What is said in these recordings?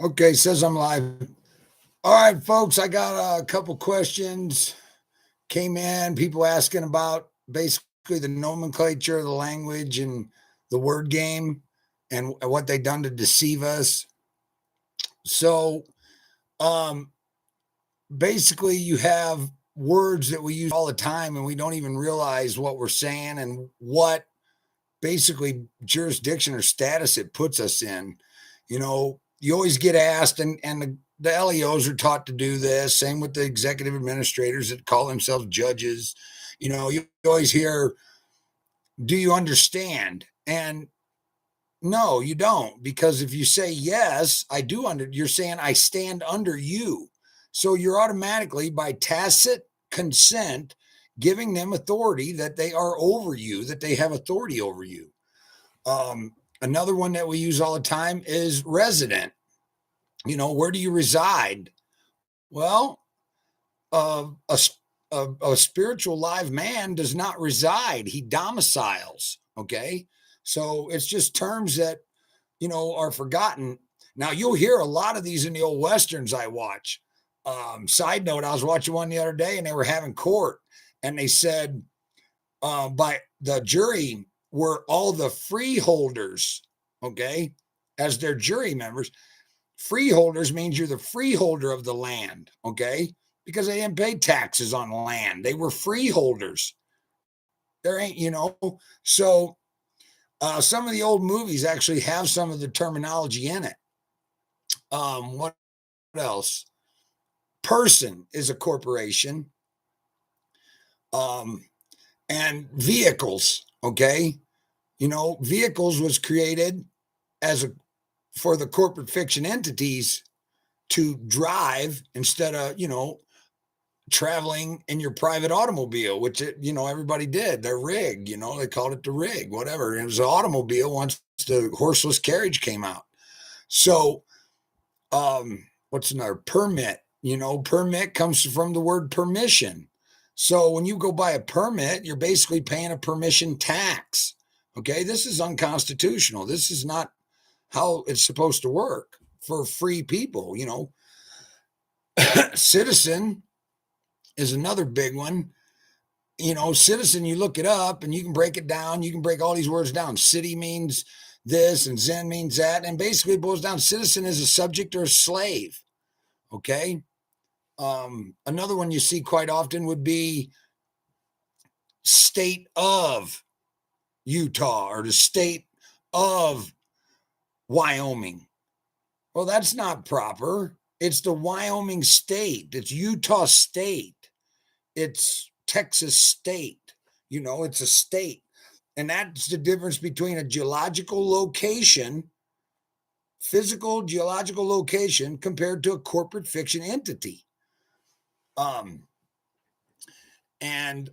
Okay, says I'm live. All right, folks, I got a couple questions came in, people asking about basically the nomenclature of the language and the word game and what they done to deceive us. So, um, basically, you have words that we use all the time and we don't even realize what we're saying and what basically jurisdiction or status it puts us in. You always get asked, and the LEOs are taught to do this. Same with the executive administrators that call themselves judges. You always hear, "Do you understand?" And no, you don't, because if you say yes, I do you're saying I stand under you. So you're automatically, by tacit consent, giving them authority that they are over you, that they have authority over you. Another one that we use all the time is resident. Where do you reside? Well, a, a spiritual live man does not reside, he domiciles. Okay. So it's just terms that, are forgotten. Now, you'll hear a lot of these in the old Westerns I watch. Side note, I was watching one the other day and they were having court and they said, by the jury were all the freeholders, okay, as their jury members. Freeholders means you're the freeholder of the land, okay, because they didn't pay taxes on land. They were freeholders. There ain't, so some of the old movies actually have some of the terminology in it. What else? Person is a corporation. Um, and vehicles, okay, vehicles was created as a for the corporate fiction entities to drive instead of traveling in your private automobile, which everybody did. Their rig, they called it the rig, whatever. It was an automobile once the horseless carriage came out. So what's another? Permit? Permit comes from the word permission. So when you go buy a permit, you're basically paying a permission tax. Okay, this is unconstitutional. This is not how it's supposed to work for free people. Citizen is another big one. Citizen, you look it up and you can break it down. You can break all these words down. City means this and Zen means that. And basically it boils down, citizen is a subject or a slave. Okay. Another one you see quite often would be state of Utah or the state of Wyoming. Well, that's not proper. It's the Wyoming state. It's Utah state. It's Texas state. It's a state. And that's the difference between a geological location, physical geological location, compared to a corporate fiction entity. And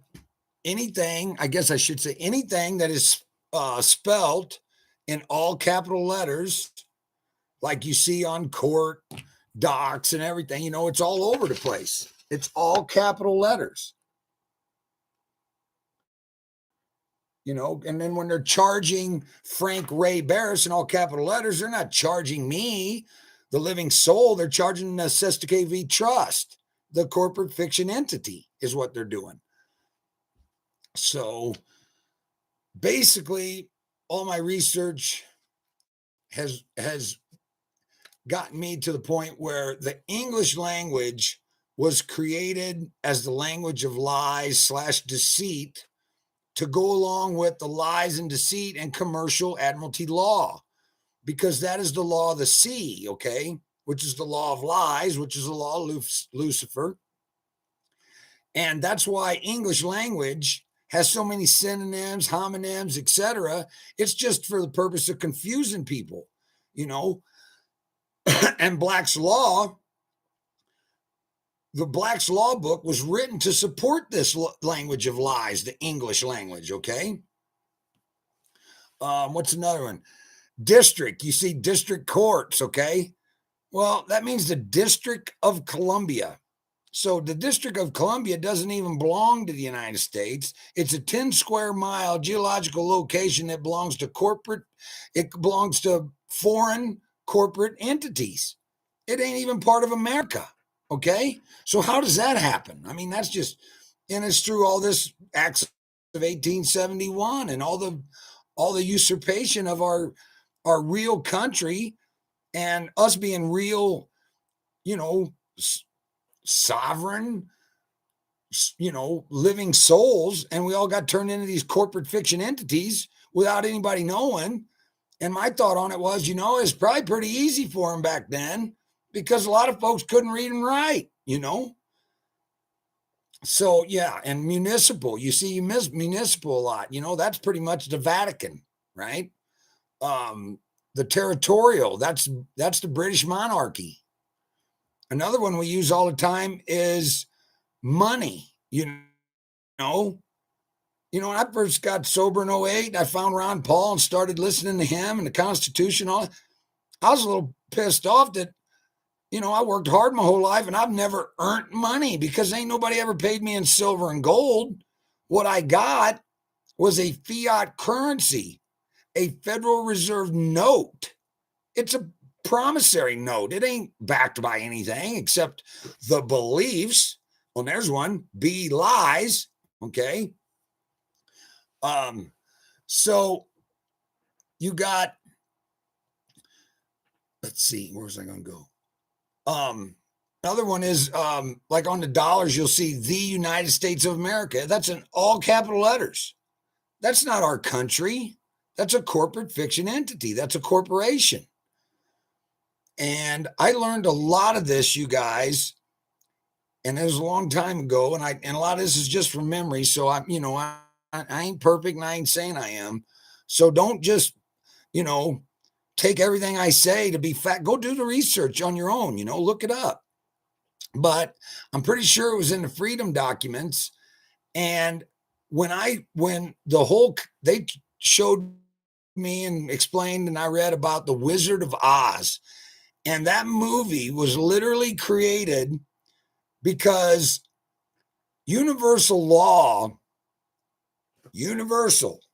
anything, I guess I should say, anything that is spelled in all capital letters, like you see on court docs and everything, it's all over the place. It's all capital letters. And then when they're charging Frank Ray Barris in all capital letters, they're not charging me, the living soul. They're charging the Sesta KV Trust, the corporate fiction entity, is what they're doing. So basically, all my research has gotten me to the point where the English language was created as the language of lies / deceit to go along with the lies and deceit and commercial admiralty law, because that is the law of the sea, okay, which is the law of lies, which is the law of Lucifer. And that's why English language has so many synonyms, homonyms, etc. It's just for the purpose of confusing people, and Black's Law, the Black's Law book was written to support this language of lies, the English language, okay? What's another one? District. You see district courts, okay? Well, that means the District of Columbia. So the District of Columbia doesn't even belong to the United States. It's a 10 square mile geological location that belongs to it belongs to foreign corporate entities. It ain't even part of America. Okay. So how does that happen? I mean, that's just, and it's through all this acts of 1871 and all the usurpation of our real country and us being real, you know, sovereign, living souls. And we all got turned into these corporate fiction entities without anybody knowing. And my thought on it was, it's probably pretty easy for them back then because a lot of folks couldn't read and write. So, yeah. And municipal, you miss municipal a lot. That's pretty much the Vatican, right? The territorial, that's the British monarchy. Another one we use all the time is money. Know, when I first got sober in '08, I found Ron Paul and started listening to him and the Constitution. I was a little pissed off that, I worked hard my whole life and I've never earned money because ain't nobody ever paid me in silver and gold. What I got was a fiat currency, a Federal Reserve note. It's a promissory note. It ain't backed by anything except the beliefs. Well, there's one, B lies. Okay. So you got, let's see, where was I going to go? Another one is, like on the dollars, you'll see the United States of America. That's in all capital letters. That's not our country. That's a corporate fiction entity. That's a corporation. And I learned a lot of this, you guys, and it was a long time ago. And a lot of this is just from memory. So I ain't perfect and I ain't saying I am. So don't just, take everything I say to be fact. Go do the research on your own, look it up. But I'm pretty sure it was in the Freedom Documents. And they showed me and explained, and I read about the Wizard of Oz. And that movie was literally created because universal law,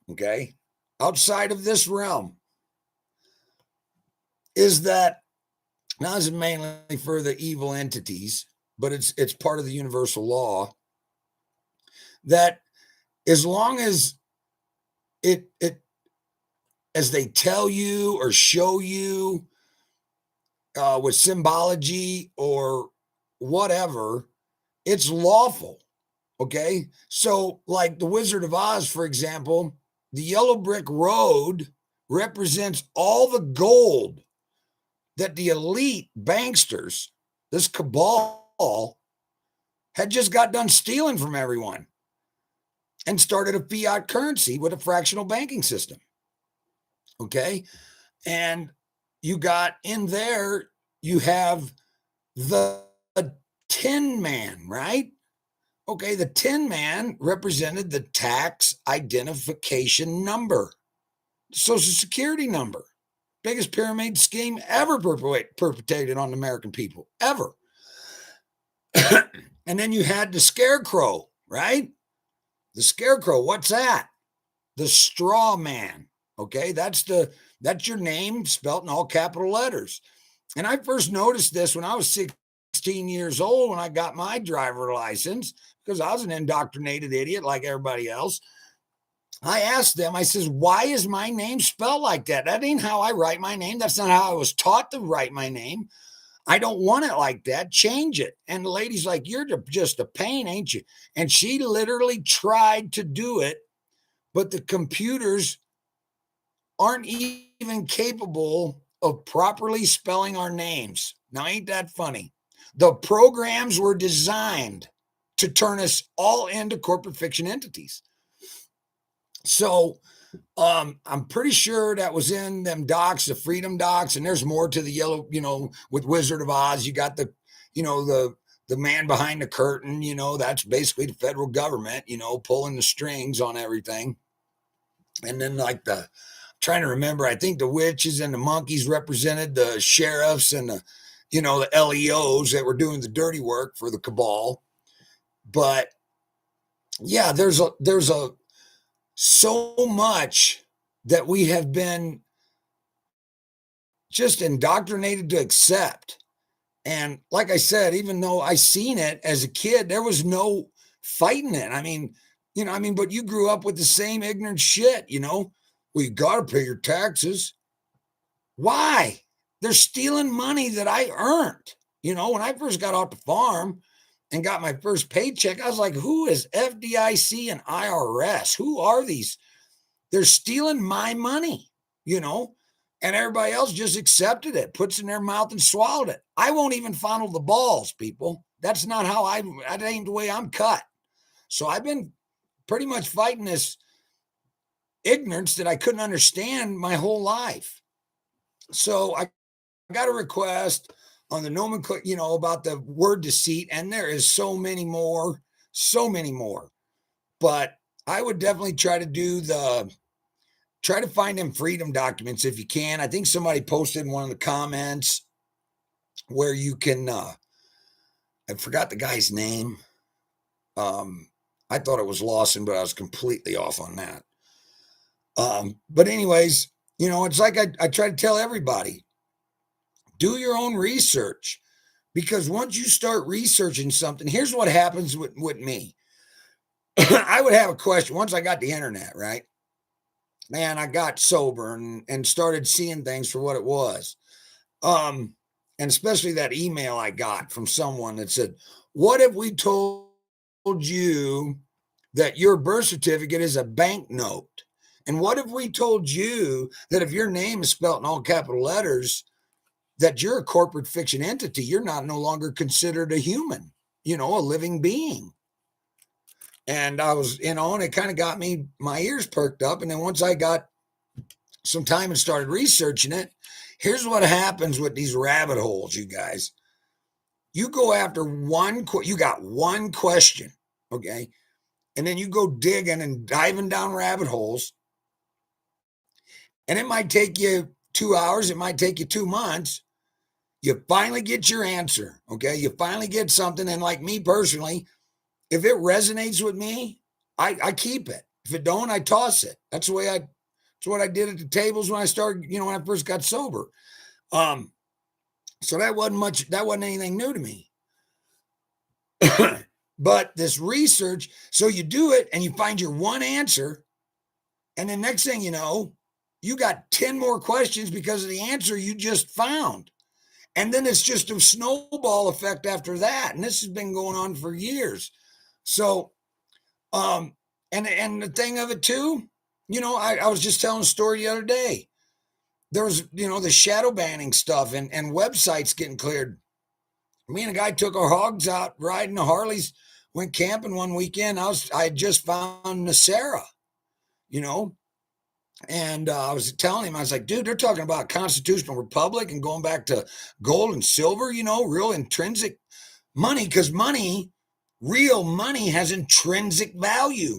okay, outside of this realm, is that now this is mainly for the evil entities, but it's part of the universal law that as long as it as they tell you or show you with symbology or whatever, it's lawful. Okay. So like the Wizard of Oz, for example, the yellow brick road represents all the gold that the elite banksters, this cabal, had just got done stealing from everyone and started a fiat currency with a fractional banking system. Okay. And you got in there, you have the Tin Man, right? Okay. The Tin Man represented the tax identification number, Social Security number. Biggest pyramid scheme ever perpetrated on the American people, ever. And then you had the Scarecrow, right? The Scarecrow, what's that? The Straw Man. Okay, that's your name spelt in all capital letters. And I first noticed this when I was 16 years old when I got my driver license because I was an indoctrinated idiot like everybody else. I asked them, I says, why is my name spelled like that? That ain't how I write my name. That's not how I was taught to write my name. I don't want it like that. Change it. And the lady's like, you're just a pain, ain't you? And she literally tried to do it, but the computers aren't even capable of properly spelling our names. Now, ain't that funny? The programs were designed to turn us all into corporate fiction entities. So I'm pretty sure that was in them docs, the Freedom Docs, and there's more to the yellow, with Wizard of Oz. You got the man behind the curtain, that's basically the federal government, pulling the strings on everything. And then trying to remember, I think the witches and the monkeys represented the sheriffs and the LEOs that were doing the dirty work for the cabal. But yeah, there's so much that we have been just indoctrinated to accept. And like I said, even though I seen it as a kid, there was no fighting it. I mean, but you grew up with the same ignorant shit, Well, you got to pay your taxes. Why? They're stealing money that I earned. When I first got off the farm and got my first paycheck, I was like, who is FDIC and IRS? Who are these? They're stealing my money, and everybody else just accepted it, puts it in their mouth and swallowed it. I won't even fondle the balls, people. That's not how that ain't the way I'm cut. So I've been pretty much fighting this ignorance that I couldn't understand my whole life. So I got a request on the nomenclature, about the word deceit, and there is so many more. But I would definitely try to find them freedom documents if you can. I think somebody posted in one of the comments where you can, I forgot the guy's name. I thought it was Lawson, but I was completely off on that. But anyways, it's like I try to tell everybody, do your own research, because once you start researching something, here's what happens with me. I would have a question once I got the internet, right? Man, I got sober and started seeing things for what it was. And especially that email I got from someone that said, what if we told you that your birth certificate is a banknote? And what if we told you that if your name is spelled in all capital letters, that you're a corporate fiction entity? You're no longer considered a human, a living being. And I was, and it kind of got my ears perked up. And then once I got some time and started researching it, here's what happens with these rabbit holes, you guys. You go after you got one question, okay? And then you go digging and diving down rabbit holes. And it might take you 2 hours. It might take you 2 months. You finally get your answer, okay? You finally get something. And like me personally, if it resonates with me, I keep it. If it don't, I toss it. That's what I did at the tables when I started, when I first got sober. So that wasn't anything new to me. But this research, so you do it and you find your one answer. And the next thing you know, you got 10 more questions because of the answer you just found. And then it's just a snowball effect after that. And this has been going on for years. So, and the thing of it too, I was just telling a story the other day. There was, the shadow banning stuff and websites getting cleared. Me and a guy took our hogs out riding the Harleys, went camping one weekend. I had just found Nasera, and I was telling him, I was like, dude, they're talking about constitutional republic and going back to gold and silver, real intrinsic money, because real money has intrinsic value.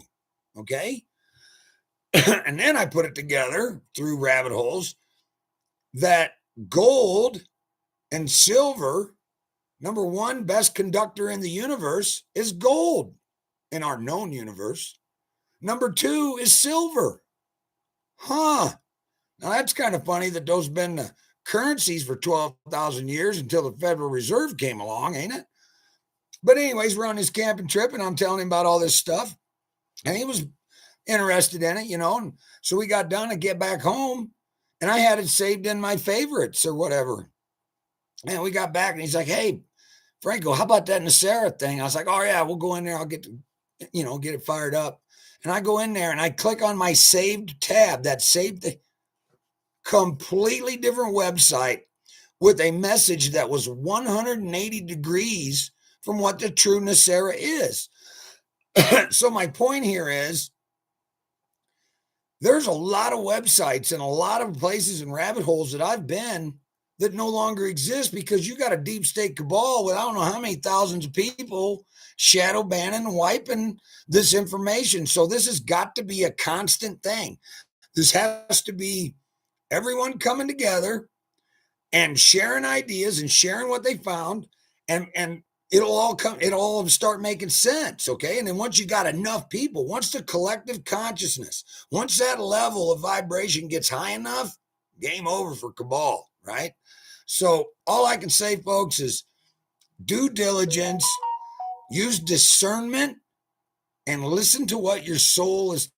Okay. And then I put it together through rabbit holes that gold and silver, number one best conductor in the universe is gold in our known universe. Number two is silver. Huh. Now that's kind of funny that those have been the currencies for 12,000 years until the Federal Reserve came along, ain't it? But anyways, we're on this camping trip and I'm telling him about all this stuff. And he was interested in it, and so we got done and get back home and I had it saved in my favorites or whatever. And we got back and he's like, hey, Franco, how about that Nasera thing? I was like, oh yeah, we'll go in there. I'll get it fired up. And I go in there and I click on my saved tab that saved the completely different website with a message that was 180 degrees from what the true Nasera is. So my point here is there's a lot of websites and a lot of places and rabbit holes that I've been that no longer exist because you got a deep state cabal with I don't know how many thousands of people shadow banning and wiping this information. So this has got to be a constant thing. This has to be everyone coming together and sharing ideas and sharing what they found, and it'll all start making sense. Okay. And then once you got enough people, once the collective consciousness, once that level of vibration gets high enough, game over for cabal, right? So all I can say, folks, is due diligence, use discernment, and listen to what your soul is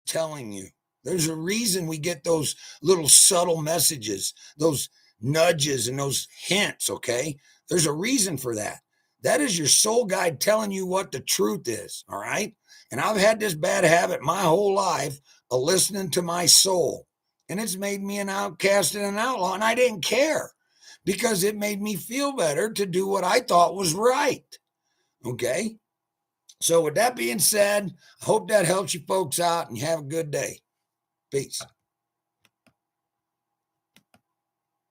telling you. There's a reason we get those little subtle messages, those nudges and those hints, okay? There's a reason for that. That is your soul guide telling you what the truth is, all right? And I've had this bad habit my whole life of listening to my soul. And it's made me an outcast and an outlaw, and I didn't care because it made me feel better to do what I thought was right, okay? So with that being said, I hope that helps you folks out and you have a good day. Peace.